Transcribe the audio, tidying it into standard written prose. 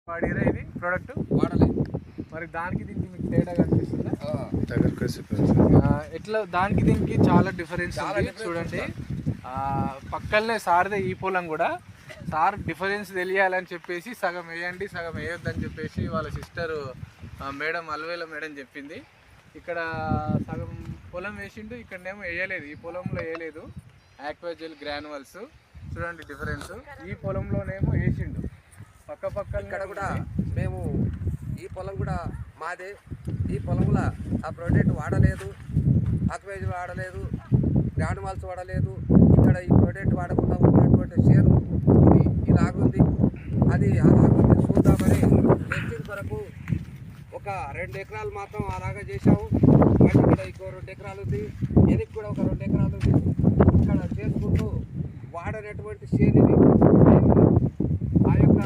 వాడిరా ఇది ప్రోడక్ట్ వాడలేదు. మరి దానికి దీనికి మీకు తేడా కనిపిస్తుందా? ఎట్లా దానికి దీనికి చాలా డిఫరెన్స్ ఉంది చూడండి. పక్కనే సార్దే ఈ పొలం కూడా. సార్ డిఫరెన్స్ తెలియాలని చెప్పేసి సగం వేయండి సగం వేయొద్దని చెప్పేసి వాళ్ళ సిస్టర్ మేడం అల్వేల మేడం చెప్పింది. ఇక్కడ సగం పొలం వేసిండు, ఇక్కడనేమో వేయలేదు. ఈ పొలంలో వేయలేదు ఆక్వాజెల్ గ్రానువల్స్. చూడండి డిఫరెన్స్. ఈ పొలంలోనేమో వేసిండు. పక్క ఇక్కడ కూడా మేము ఈ పొలం కూడా మాదే. ఈ పొలంలో ఆ ప్రోడక్ట్ వాడలేదు, ఆక్వాజెల్ వాడలేదు, గ్రానువల్స్ వాడలేదు. ఇక్కడ ఈ ప్రోడక్ట్ వాడకుండా ఉన్నటువంటి షేరు ఇది ఇలాగుంది, అది అలాగుంది. చూద్దామని టెస్టింగ్ కొరకు ఒక 2 ఎకరాలు మాత్రం అలాగా చేసాము. మళ్ళీ ఇక్కడ ఇంకో 2 ఎకరాలు ఉంది, ఎనికి కూడా ఒక 2 ఎకరాలు ఉంది. ఇక్కడ చేసుకుంటూ వాడనటువంటి షేర్ ఇది. ఆ యొక్క